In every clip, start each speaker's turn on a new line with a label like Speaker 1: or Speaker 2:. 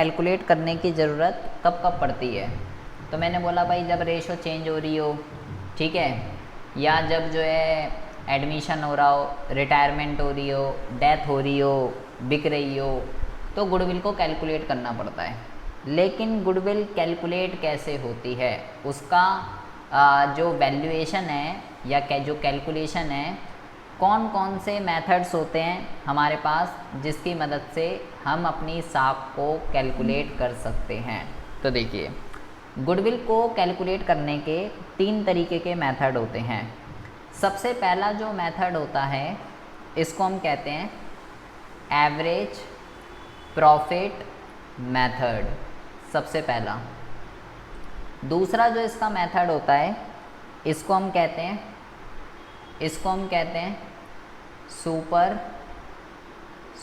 Speaker 1: Calculate करने की ज़रूरत कब कब पड़ती है? तो मैंने बोला भाई जब रेशो चेंज हो रही हो, ठीक है, या जब जो है एडमिशन हो रहा हो, रिटायरमेंट हो रही हो, डेथ हो रही हो, बिक रही हो, तो गुडविल को कैलकुलेट करना पड़ता है। लेकिन गुडविल कैलकुलेट कैसे होती है, उसका जो वैल्यूएशन है या जो कैलकुलेशन है, कौन कौन से मेथड्स होते हैं हमारे पास जिसकी मदद से हम अपनी साख को कैलकुलेट कर सकते हैं। तो देखिए, गुडविल को कैलकुलेट करने के 3 तरीके के मेथड होते हैं। सबसे पहला जो मेथड होता है इसको हम कहते हैं एवरेज प्रॉफिट मेथड, सबसे पहला। दूसरा जो इसका मेथड होता है इसको हम कहते हैं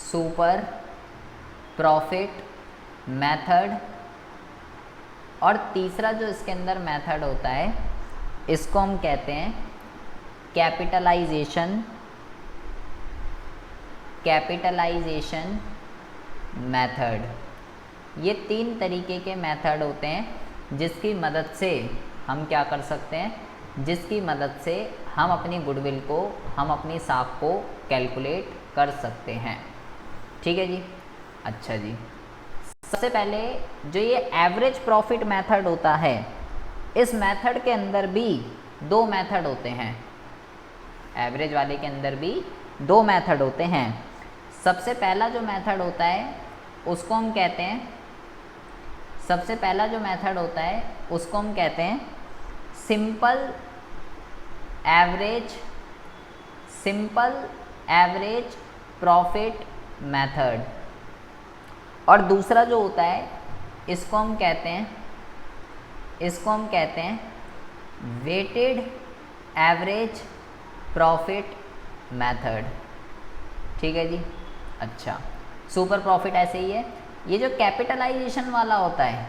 Speaker 1: सुपर प्रॉफिट मेथड। और तीसरा जो इसके अंदर मेथड होता है इसको हम कहते हैं कैपिटलाइजेशन मेथड। ये 3 तरीके के मेथड होते हैं जिसकी मदद से हम क्या कर सकते हैं, जिसकी मदद से हम अपनी गुडविल को, हम अपनी साख को कैलकुलेट कर सकते हैं। ठीक है जी। अच्छा जी, सबसे पहले जो ये एवरेज प्रॉफिट मेथड होता है, इस मेथड के अंदर भी 2 मेथड होते हैं। एवरेज वाले के अंदर भी 2 मेथड होते हैं। सबसे पहला जो मेथड होता है उसको हम कहते हैं सिंपल एवरेज प्रॉफिट मेथड। और दूसरा जो होता है इसको हम कहते हैं वेटेड एवरेज प्रॉफिट मेथड। ठीक है जी। अच्छा, सुपर प्रॉफिट ऐसे ही है। ये जो कैपिटलाइजेशन वाला होता है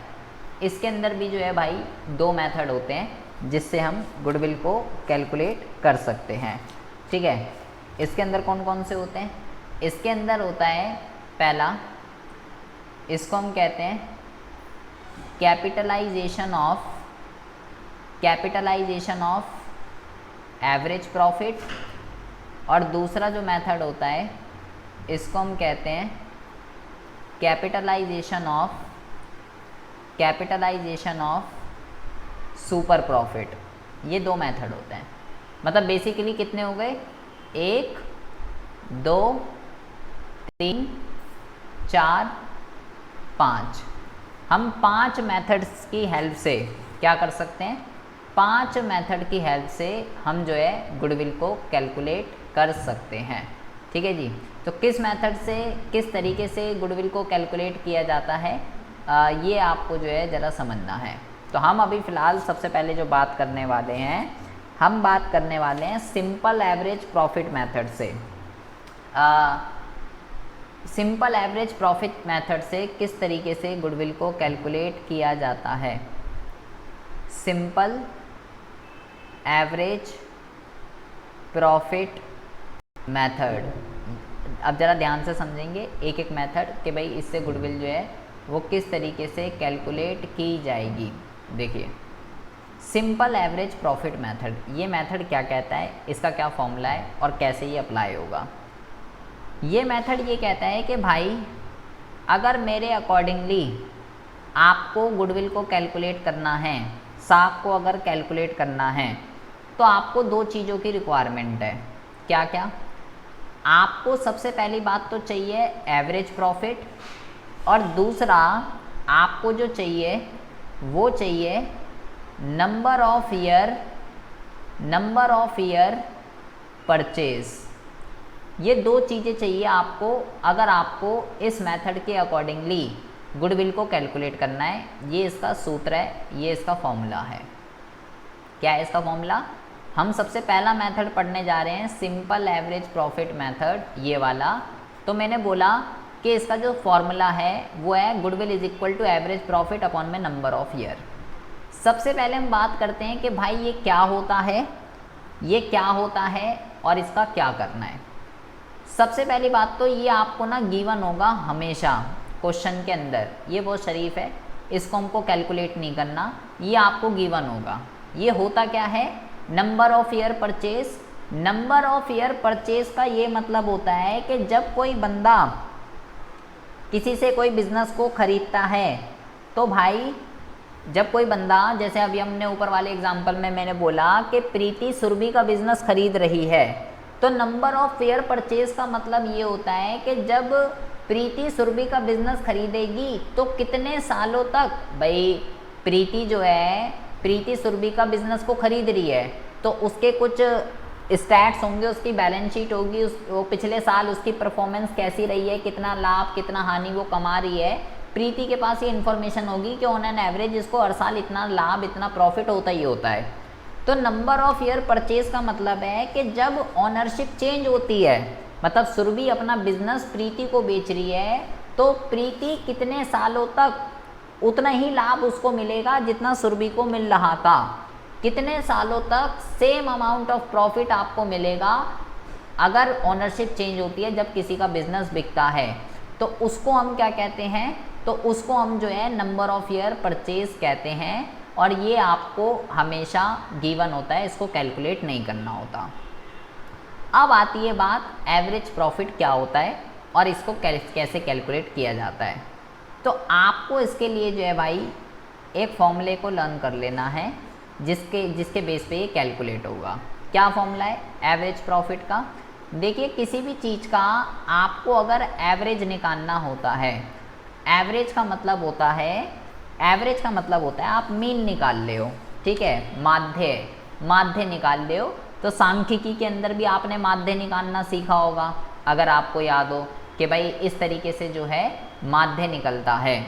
Speaker 1: इसके अंदर भी जो है भाई 2 मेथड होते हैं जिससे हम गुडविल को कैलकुलेट कर सकते हैं। ठीक है, इसके अंदर कौन कौन से होते हैं? इसके अंदर होता है पहला, इसको हम कहते हैं कैपिटलाइजेशन ऑफ एवरेज प्रॉफिट। और दूसरा जो मेथड होता है इसको हम कहते हैं कैपिटलाइजेशन ऑफ सुपर प्रॉफिट। ये 2 मेथड होते हैं। मतलब बेसिकली कितने हो गए? 1 2 3 4 5। हम 5 मेथड्स की हेल्प से क्या कर सकते हैं? 5 मेथड की हेल्प से हम जो है गुडविल को कैलकुलेट कर सकते हैं। ठीक है जी। तो किस मेथड से, किस तरीके से गुडविल को कैलकुलेट किया जाता है, ये आपको जो है ज़रा समझना है। तो हम अभी फ़िलहाल सबसे पहले जो बात करने वाले हैं सिंपल एवरेज प्रॉफिट मेथड से। सिंपल एवरेज प्रॉफिट मेथड से किस तरीके से गुडविल को कैलकुलेट किया जाता है। Simple average profit method. अब ज़रा ध्यान से समझेंगे एक एक मेथड कि भाई इससे गुडविल जो है वो किस तरीके से कैलकुलेट की जाएगी। देखिए, सिंपल एवरेज प्रॉफिट मेथड, ये मेथड क्या कहता है, इसका क्या फॉर्मूला है और कैसे ये अप्लाई होगा। ये मेथड ये कहता है कि भाई अगर मेरे अकॉर्डिंगली आपको गुडविल को कैलकुलेट करना है, साख को अगर कैलकुलेट करना है, तो आपको 2 चीज़ों की रिक्वायरमेंट है। क्या क्या? आपको सबसे पहली बात तो चाहिए एवरेज प्रॉफिट, और दूसरा आपको जो चाहिए वो चाहिए नंबर ऑफ ईयर परचेज। ये 2 चीज़ें चाहिए आपको अगर आपको इस मेथड के अकॉर्डिंगली गुडविल को कैलकुलेट करना है। ये इसका सूत्र है, ये इसका फॉर्मूला है। क्या है इसका फॉर्मूला? हम सबसे पहला मेथड पढ़ने जा रहे हैं सिंपल एवरेज प्रॉफिट मेथड, ये वाला। तो मैंने बोला कि इसका जो फॉर्मूला है वो है goodwill is equal to average profit upon में नंबर ऑफ ईयर। सबसे पहले हम बात करते हैं कि भाई ये क्या होता है और इसका क्या करना है। सबसे पहली बात तो ये आपको ना गिवन होगा हमेशा क्वेश्चन के अंदर, ये बहुत शरीफ है, इसको हमको कैलकुलेट नहीं करना, ये आपको गिवन होगा। ये होता क्या है, number of year purchase. Number of year purchase का ये मतलब होता है कि जब कोई बंदा किसी से कोई बिजनेस को खरीदता है, तो भाई जब कोई बंदा, जैसे अभी हमने ऊपर वाले एग्जांपल में मैंने बोला कि प्रीति सुरभि का बिजनेस खरीद रही है, तो नंबर ऑफ ईयर परचेज का मतलब ये होता है कि जब प्रीति सुरभि का बिजनेस खरीदेगी तो कितने सालों तक, भाई प्रीति जो है प्रीति सुरभि का बिजनेस को खरीद रही है, तो उसके कुछ स्टैट्स होंगे, उसकी बैलेंस शीट होगी, वो पिछले साल उसकी परफॉर्मेंस कैसी रही है, कितना लाभ कितना हानि वो कमा रही है, प्रीति के पास ये इन्फॉर्मेशन होगी कि ऑन एन एवरेज इसको हर साल इतना लाभ इतना प्रॉफिट होता ही होता है। तो नंबर ऑफ ईयर परचेज का मतलब है कि जब ऑनरशिप चेंज होती है, मतलब सुरभि अपना बिजनेस प्रीति को बेच रही है, तो प्रीति कितने सालों तक उतना ही लाभ उसको मिलेगा जितना सुरभि को मिल रहा था, कितने सालों तक सेम अमाउंट ऑफ प्रॉफिट आपको मिलेगा अगर ऑनरशिप चेंज होती है। जब किसी का बिजनेस बिकता है तो उसको हम क्या कहते हैं, तो उसको हम जो है नंबर ऑफ ईयर परचेज कहते हैं, और ये आपको हमेशा गिवन होता है, इसको कैलकुलेट नहीं करना होता। अब आती है बात एवरेज प्रॉफिट क्या होता है और इसको कैसे कैलकुलेट किया जाता है। तो आपको इसके लिए जो है भाई एक फॉर्मूले को लर्न कर लेना है, जिसके बेस पे ये कैलकुलेट होगा। क्या फॉर्मूला है एवरेज प्रॉफिट का? देखिए किसी भी चीज़ का आपको अगर एवरेज निकालना होता है, एवरेज का मतलब होता है आप मीन निकाल ले हो, ठीक है, माध्य निकाल ले हो। तो सांख्यिकी के अंदर भी आपने माध्य निकालना सीखा होगा, अगर आपको याद हो कि भाई इस तरीके से जो है माध्य निकलता है।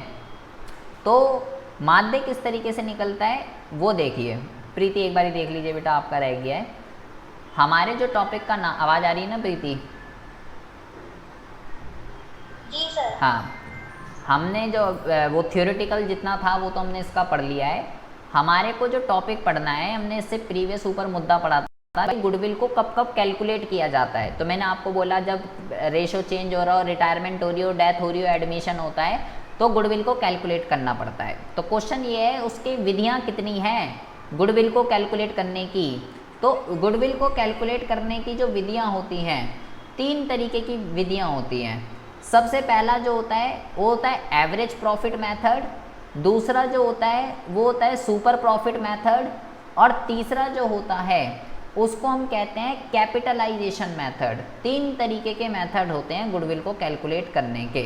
Speaker 1: तो माध्य किस तरीके से निकलता है वो देखिए। प्रीति एक बारी देख लीजिए बेटा, आपका रह गया है। हमारे जो टॉपिक का आवाज़ आ रही है ना प्रीति?
Speaker 2: जी सर।
Speaker 1: हाँ, हमने जो वो थ्योरेटिकल जितना था वो तो हमने इसका पढ़ लिया है। हमारे को जो टॉपिक पढ़ना है, हमने इससे प्रीवियस ऊपर मुद्दा पढ़ा था कि गुडविल को कब कब कैलकुलेट किया जाता है। तो मैंने आपको बोला जब रेशो चेंज हो रहा हो, रिटायरमेंट हो रही हो, डेथ हो रही हो, एडमिशन होता है, तो गुडविल को कैलकुलेट करना पड़ता है। तो क्वेश्चन ये है उसकी विधियाँ कितनी हैं गुडविल को कैलकुलेट करने की। तो गुडविल को कैलकुलेट करने की जो विधियाँ होती हैं, 3 तरीके की विधियाँ होती हैं। सबसे पहला जो होता है वो होता है एवरेज प्रॉफिट मेथड, दूसरा जो होता है वो होता है सुपर प्रॉफिट मेथड, और तीसरा जो होता है उसको हम कहते हैं कैपिटलाइजेशन मेथड। 3 तरीके के मेथड होते हैं गुडविल को कैलकुलेट करने के,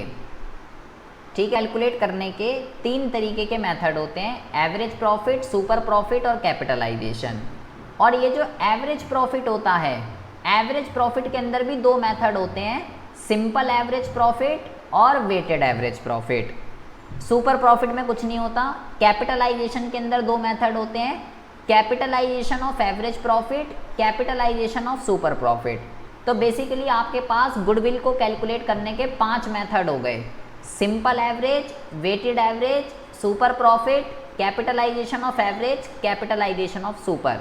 Speaker 1: ठीक है। कैलकुलेट करने के 3 तरीके के मेथड होते हैं, एवरेज प्रॉफिट, सुपर प्रॉफिट और कैपिटलाइजेशन। और ये जो एवरेज प्रॉफिट होता है, एवरेज प्रॉफिट के अंदर भी 2 मेथड होते हैं, सिंपल एवरेज प्रॉफिट और weighted average profit. Super profit में कुछ नहीं होता। कैपिटलाइजेशन के अंदर 2 मेथड होते हैं, capitalisation of average profit, capitalisation of super profit. तो बेसिकली आपके पास गुडविल को कैलकुलेट करने के 5 मेथड हो गए, simple average, weighted average, super profit, capitalisation of average, capitalisation of super.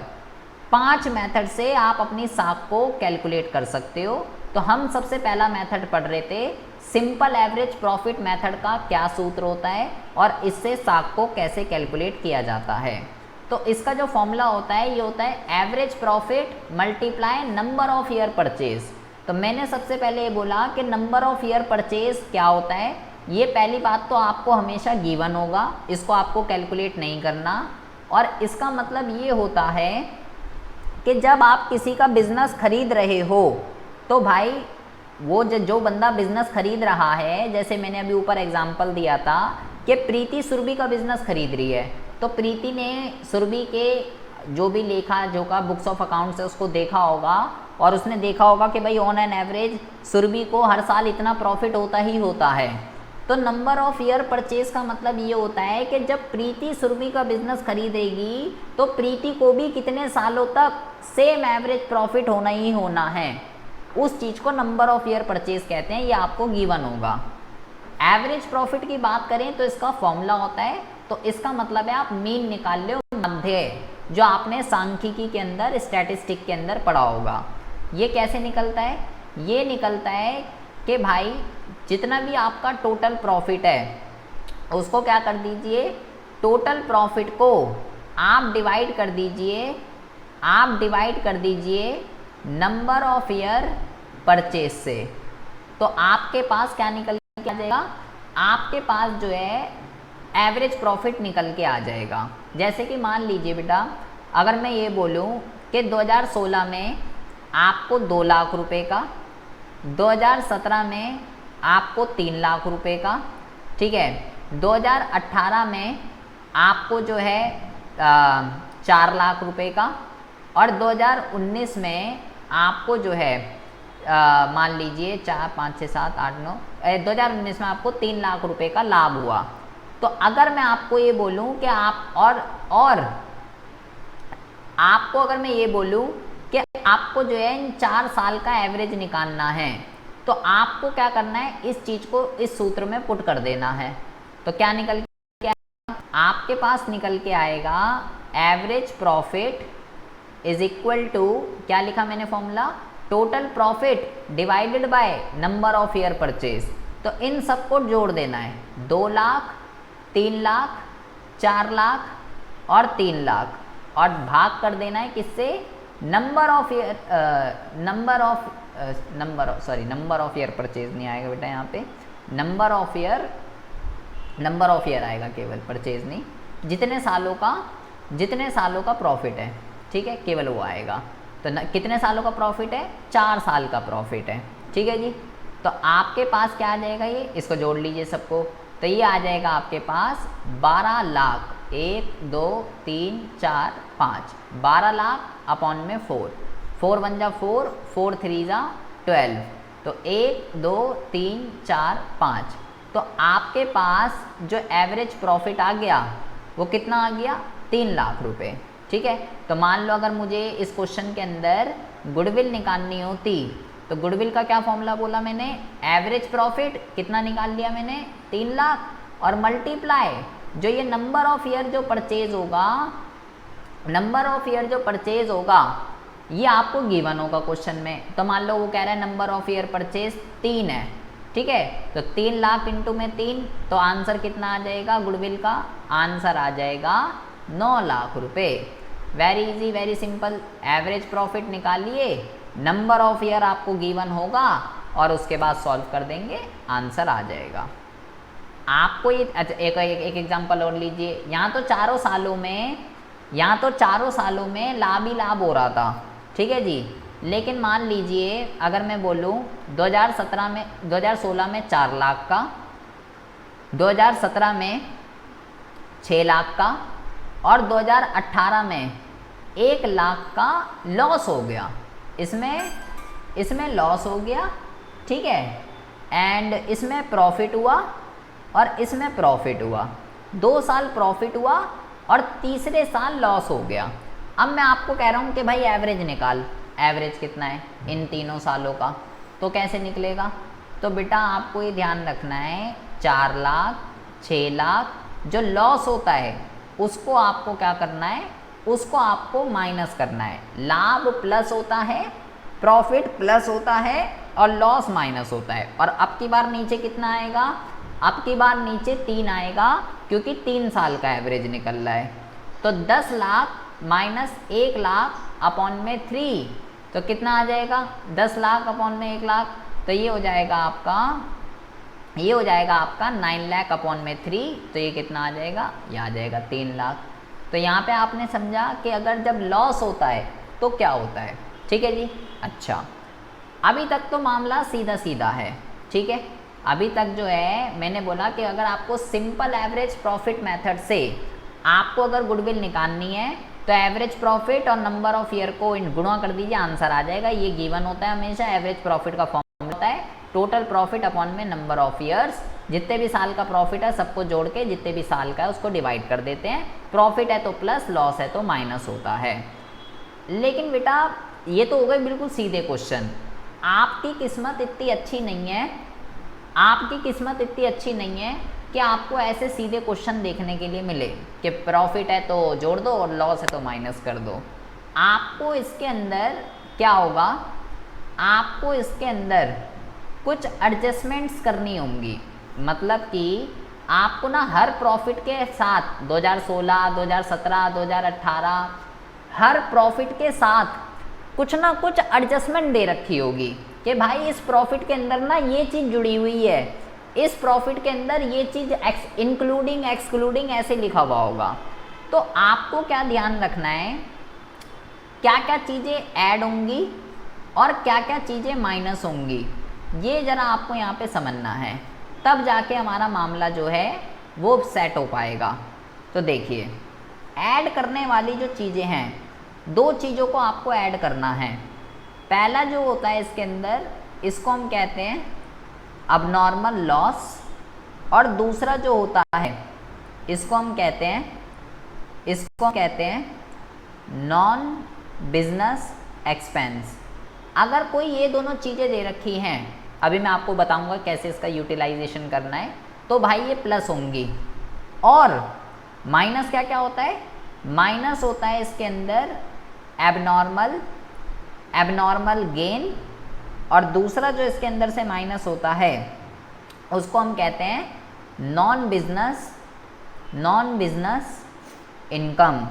Speaker 1: 5 method से आप अपनी साख को कैलकुलेट कर सकते हो। तो हम सबसे पहला मेथड पढ़ रहे थे, सिंपल एवरेज प्रॉफिट मेथड का क्या सूत्र होता है और इससे साख को कैसे कैलकुलेट किया जाता है। तो इसका जो फॉर्मूला होता है ये होता है average profit multiply number of year purchase. तो मैंने सबसे पहले ये बोला कि नंबर ऑफ ईयर परचेज क्या होता है, ये पहली बात तो आपको हमेशा गिवन होगा, इसको आपको कैलकुलेट नहीं करना। और इसका मतलब ये होता है कि जब आप किसी का बिजनेस खरीद रहे हो, तो भाई वो जो बंदा बिजनेस खरीद रहा है, जैसे मैंने अभी ऊपर एग्जांपल दिया था कि प्रीति सुरभि का बिजनेस खरीद रही है, तो प्रीति ने सुरभि के जो भी लेखा जोखा बुक्स ऑफ अकाउंट्स है उसको देखा होगा, और उसने देखा होगा कि भाई ऑन एन एवरेज सुरभि को हर साल इतना प्रॉफिट होता ही होता है। तो नंबर ऑफ ईयर परचेज का मतलब ये होता है कि जब प्रीति सुरभि का बिजनेस खरीदेगी तो प्रीति को भी कितने सालों तक सेम एवरेज प्रॉफिट होना ही होना है, उस चीज़ को नंबर ऑफ ईयर परचेज कहते हैं। ये आपको गिवन होगा। एवरेज प्रॉफिट की बात करें तो इसका फॉर्मूला होता है, तो इसका मतलब है आप मीन निकाल लो, मध्य, जो आपने सांख्यिकी के अंदर स्टैटिस्टिक के अंदर पढ़ा होगा। ये कैसे निकलता है? ये निकलता है कि भाई जितना भी आपका टोटल प्रॉफिट है उसको क्या कर दीजिए, टोटल प्रॉफिट को आप डिवाइड कर दीजिए, आप डिवाइड कर दीजिए नंबर ऑफ ईयर परचेज से। तो आपके पास क्या निकल के आ जाएगा, आपके पास जो है एवरेज प्रॉफिट निकल के आ जाएगा। जैसे कि मान लीजिए बेटा, अगर मैं ये बोलूँ कि 2016 में आपको 2 लाख रुपए का, 2017 में आपको 3 लाख रुपए का, ठीक है, 2018 में आपको जो है 4 लाख रुपए का, और 2019 में आपको जो है मान लीजिए 4 5 6 7 8 9 2019 में आपको 3 लाख रुपए का लाभ हुआ। तो अगर मैं आपको ये बोलूँ कि आप और आपको अगर मैं ये बोलूँ कि आपको जो है इन 4 साल का एवरेज निकालना है, तो आपको क्या करना है, इस चीज़ को इस सूत्र में पुट कर देना है। तो क्या निकल के आएगा, आपके पास निकल के आएगा average profit is equal to, क्या लिखा मैंने formula, total profit divided by number of year purchase. तो इन सबको जोड़ देना है, 2 लाख, 3 लाख, 4 लाख और 3 लाख, और भाग कर देना है किससे, number of year, number of year purchase नहीं आएगा बेटा यहाँ पे, नंबर ऑफ ईयर आएगा केवल, परचेज नहीं, जितने सालों का प्रॉफिट है, ठीक है, केवल वो आएगा। तो कितने सालों का प्रॉफिट है, 4 साल का प्रॉफिट है, ठीक है जी। तो आपके पास क्या आ जाएगा, ये इसको जोड़ लीजिए सबको, तो ये आ जाएगा आपके पास 12 लाख, 1 2 3 4 5, 12 लाख अपॉन में 4, 4 1 जा 4, 4 3 जा 12, तो 1 2 3 4 5। तो आपके पास जो एवरेज प्रॉफिट आ गया वो कितना आ गया, 3 लाख रुपए, ठीक है। तो मान लो अगर मुझे इस क्वेश्चन के अंदर गुडविल निकालनी होती, तो गुडविल का क्या फॉर्मूला बोला मैंने, एवरेज प्रॉफिट कितना निकाल लिया मैंने, 3 लाख, और मल्टीप्लाई जो ये नंबर ऑफ ईयर जो परचेज होगा, ये आपको गिवन होगा क्वेश्चन में। तो मान लो वो कह रहा है नंबर ऑफ ईयर परचेज 3 है, ठीक है, तो 3 लाख इंटू में 3, तो आंसर कितना आ जाएगा, गुडविल का आंसर आ जाएगा 9 लाख रुपए। Very easy, very simple, average profit निकालिए, नंबर ऑफ ईयर आपको गिवन होगा, और उसके बाद सॉल्व कर देंगे, आंसर आ जाएगा। आपको ये अच्छा एक एग्जांपल और लीजिए, यहाँ तो चारों सालों में लाभ ही लाभ हो रहा था, ठीक है जी। लेकिन मान लीजिए अगर मैं बोलूँ 2016 में 4 लाख का, 2017 में 6 लाख का, और 2018 में 1 लाख का लॉस हो गया, इसमें लॉस हो गया, ठीक है, एंड इसमें प्रॉफिट हुआ और इसमें प्रॉफिट हुआ, 2 साल प्रॉफिट हुआ और तीसरे साल लॉस हो गया। अब मैं आपको कह रहा हूँ कि भाई एवरेज निकाल, एवरेज कितना है इन तीनों सालों का, तो कैसे निकलेगा, तो बेटा आपको ये ध्यान रखना है 4 लाख 6 लाख जो लॉस होता है उसको आपको क्या करना है, उसको आपको माइनस करना है। लाभ प्लस होता है, प्रॉफिट प्लस होता है, और लॉस माइनस होता है। और अब की बार नीचे कितना आएगा, अब की बार नीचे 3 आएगा, क्योंकि 3 साल का एवरेज निकल रहा है। तो 10 लाख माइनस 1 लाख अपॉन में 3, तो कितना आ जाएगा, 10 लाख अपॉन में 1 लाख, तो ये हो जाएगा आपका 9 लाख अपॉन में 3, तो ये कितना आ जाएगा, ये आ जाएगा 3 लाख। तो यहाँ पे आपने समझा कि अगर जब लॉस होता है तो क्या होता है, ठीक है जी। अच्छा, अभी तक तो मामला सीधा सीधा है, ठीक है। अभी तक जो है मैंने बोला कि अगर आपको सिंपल एवरेज प्रॉफिट मेथड से आपको अगर गुडविल निकालनी है, तो एवरेज प्रॉफिट और नंबर ऑफ ईयर को गुणा कर दीजिए, आंसर आ जाएगा। ये गिवन होता है हमेशा, एवरेज प्रॉफिट का फॉर्म होता है टोटल प्रॉफिट अपॉन में नंबर ऑफ ईयर्स, जितने भी साल का प्रॉफिट है सबको जोड़ के जितने भी साल का है उसको डिवाइड कर देते हैं। प्रॉफिट है तो प्लस, लॉस है तो माइनस होता है। लेकिन बेटा ये तो हो गए बिल्कुल सीधे क्वेश्चन। आपकी किस्मत इतनी अच्छी नहीं है कि आपको ऐसे सीधे क्वेश्चन देखने के लिए मिले कि प्रॉफिट है तो जोड़ दो और लॉस है तो माइनस कर दो। आपको इसके अंदर क्या होगा, आपको इसके अंदर कुछ एडजस्टमेंट्स करनी होंगी। मतलब कि आपको ना हर प्रॉफिट के साथ 2016, 2017, 2018 हर प्रॉफिट के साथ कुछ ना कुछ एडजस्टमेंट दे रखी होगी कि भाई इस प्रॉफिट के अंदर ना ये चीज़ जुड़ी हुई है, इस प्रॉफिट के अंदर ये चीज़ इंक्लूडिंग एक्सक्लूडिंग ऐसे लिखा हुआ होगा। तो आपको क्या ध्यान रखना है, क्या क्या चीज़ें ऐड होंगी और क्या क्या चीज़ें माइनस होंगी, ये ज़रा आपको यहाँ पे समझना है, तब जाके हमारा मामला जो है वो सेट हो पाएगा। तो देखिए, ऐड करने वाली जो चीज़ें हैं, दो चीज़ों को आपको ऐड करना है। पहला जो होता है इसके अंदर, इसको हम कहते हैं अबनॉर्मल लॉस, और दूसरा जो होता है इसको हम कहते हैं नॉन बिजनेस एक्सपेंस। अगर कोई ये दोनों चीज़ें दे रखी हैं, अभी मैं आपको बताऊंगा कैसे इसका यूटिलाइजेशन करना है, तो भाई ये प्लस होंगी। और माइनस क्या क्या होता है, माइनस होता है इसके अंदर एबनॉर्मल गेन, और दूसरा जो इसके अंदर से माइनस होता है उसको हम कहते हैं नॉन बिजनेस इनकम।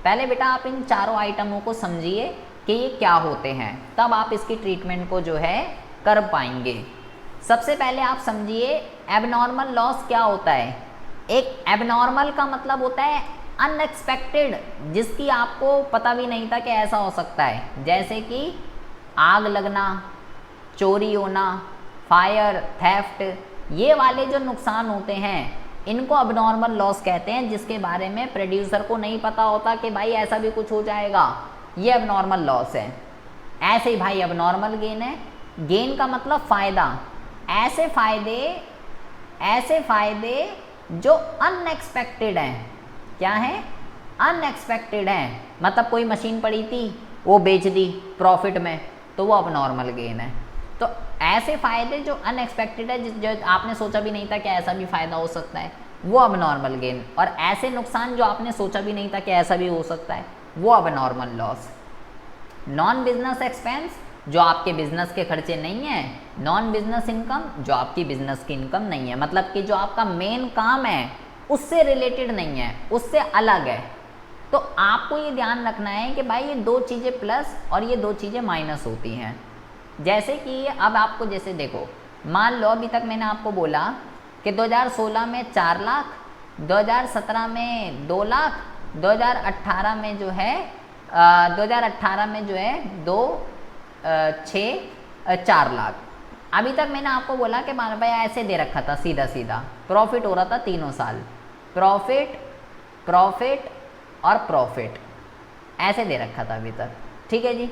Speaker 1: पहले बेटा आप इन चारों आइटमों को समझिए कि ये क्या होते हैं, तब आप इसकी ट्रीटमेंट को जो है कर पाएंगे। सबसे पहले आप समझिए एबनॉर्मल लॉस क्या होता है। एक एबनॉर्मल का मतलब होता है अनएक्सपेक्टेड, जिसकी आपको पता भी नहीं था कि ऐसा हो सकता है, जैसे कि आग लगना, चोरी होना, फायर, थेफ्ट, ये वाले जो नुकसान होते हैं इनको अबनॉर्मल लॉस कहते हैं, जिसके बारे में प्रोड्यूसर को नहीं पता होता कि भाई ऐसा भी कुछ हो जाएगा, ये अबनॉर्मल लॉस है। ऐसे ही भाई अबनॉर्मल गेन है, गेन का मतलब फ़ायदा, ऐसे फ़ायदे जो अनएक्सपेक्टेड हैं। क्या है, अनएक्सपेक्टेड हैं, मतलब कोई मशीन पड़ी थी वो बेच दी प्रॉफिट में, तो वो अबनॉर्मल गेन है। तो ऐसे फ़ायदे जो अनएक्सपेक्टेड है, जो आपने सोचा भी नहीं था कि ऐसा भी फ़ायदा हो सकता है, वो अबनॉर्मल गेन। और ऐसे नुकसान जो आपने सोचा भी नहीं था कि ऐसा भी हो सकता है, वो abnormal loss. Non business expense, जो आपके बिजनेस के खर्चे नहीं है। नॉन बिजनेस इनकम, जो आपकी बिजनेस की इनकम नहीं है, मतलब कि जो आपका मेन काम है उससे रिलेटेड नहीं है, उससे अलग है। तो आपको ये ध्यान रखना है कि भाई ये दो चीज़ें प्लस और ये दो चीज़ें माइनस होती हैं। जैसे कि अब आपको जैसे देखो, मान लो अभी तक मैंने आपको बोला कि 2016 में 4 लाख, 2017 में 2 लाख, 2018 में जो है 4 लाख। अभी तक मैंने आपको बोला कि मान भाई ऐसे दे रखा था, सीधा सीधा प्रॉफिट हो रहा था तीनों साल, प्रॉफिट और प्रॉफिट ऐसे दे रखा था अभी तक, ठीक है जी।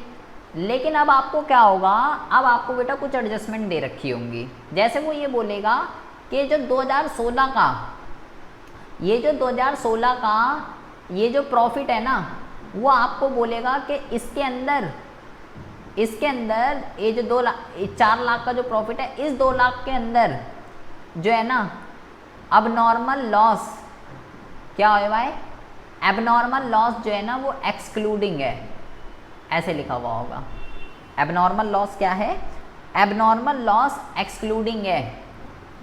Speaker 1: लेकिन अब आपको क्या होगा, अब आपको बेटा कुछ एडजस्टमेंट दे रखी होंगी। जैसे वो ये बोलेगा कि जो 2016 का ये जो प्रॉफिट है ना, वो आपको बोलेगा कि इसके अंदर ये जो 4 लाख का जो प्रॉफिट है, इस 2 लाख के अंदर जो है ना अबनॉर्मल लॉस क्या है भाई, एबनॉर्मल लॉस जो है ना वो एक्सक्लूडिंग है, ऐसे लिखा हुआ होगा। एबनॉर्मल लॉस क्या है, एबनॉर्मल लॉस एक्सक्लूडिंग है।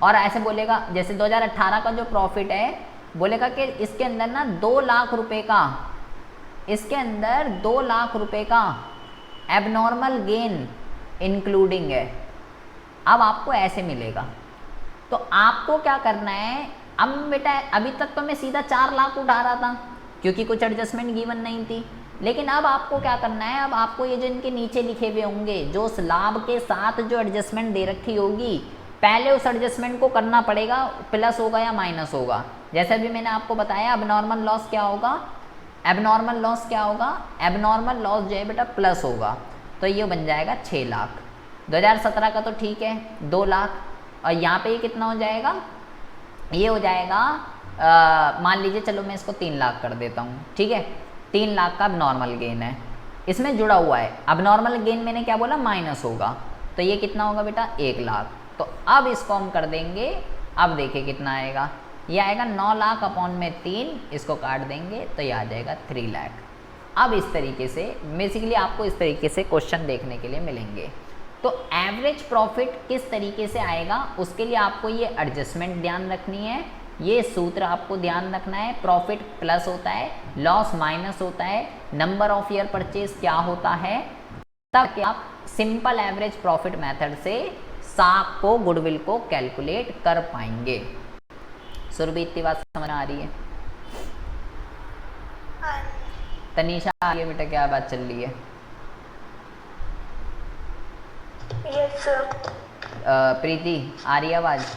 Speaker 1: और ऐसे बोलेगा, जैसे 2018 का जो प्रॉफिट है, बोलेगा कि इसके अंदर ना 2 लाख रुपए का, इसके अंदर 2 लाख रुपए का एबनॉर्मल गेन इंक्लूडिंग है। अब आपको ऐसे मिलेगा, तो आपको क्या करना है, अब बेटा अभी तक तो मैं सीधा 4 लाख उठा रहा था क्योंकि कुछ एडजस्टमेंट गिवन नहीं थी, लेकिन अब आपको क्या करना है, अब आपको ये जो इनके नीचे लिखे हुए होंगे, जो उस लाभ के साथ जो एडजस्टमेंट दे रखी होगी, पहले उस एडजस्टमेंट को करना पड़ेगा, प्लस होगा या माइनस होगा। जैसे अभी मैंने आपको बताया अबनॉर्मल लॉस क्या होगा, एबनॉर्मल लॉस क्या होगा, एबनॉर्मल लॉस जो है बेटा प्लस होगा, तो ये बन जाएगा 6 लाख। 2017 का तो ठीक है 2 लाख, और यहाँ पे ये कितना हो जाएगा, ये हो जाएगा मान लीजिए, चलो मैं इसको 3 लाख कर देता हूँ, ठीक है। 3 लाख का अब नॉर्मल गेन है, इसमें जुड़ा हुआ है। अब नॉर्मल गेन मैंने क्या बोला, माइनस होगा, तो ये कितना होगा बेटा 1 लाख। तो अब इसको हम कर देंगे, अब देखिए कितना आएगा, ये आएगा 9 लाख अपॉन में 3, इसको काट देंगे तो ये आ जाएगा 3 लाख। अब इस तरीके से बेसिकली आपको इस तरीके से क्वेश्चन देखने के लिए मिलेंगे। तो तो एवरेज प्रॉफिट किस तरीके से आएगा, उसके लिए आपको ये एडजस्टमेंट ध्यान रखनी है, ये सूत्र आपको ध्यान रखना है। प्रॉफिट प्लस होता है, लॉस माइनस होता है, नंबर ऑफ ईयर परचेज क्या होता है, तब आप सिंपल एवरेज प्रॉफिट मेथड से साक को, गुडविल को कैलकुलेट कर पाएंगे। सुरभि इतनी बात समझ आ रही है? तनीषा आगे बेटा क्या बात चल रही है?
Speaker 2: Yes sir.
Speaker 1: प्रीति आ रही है आवाज?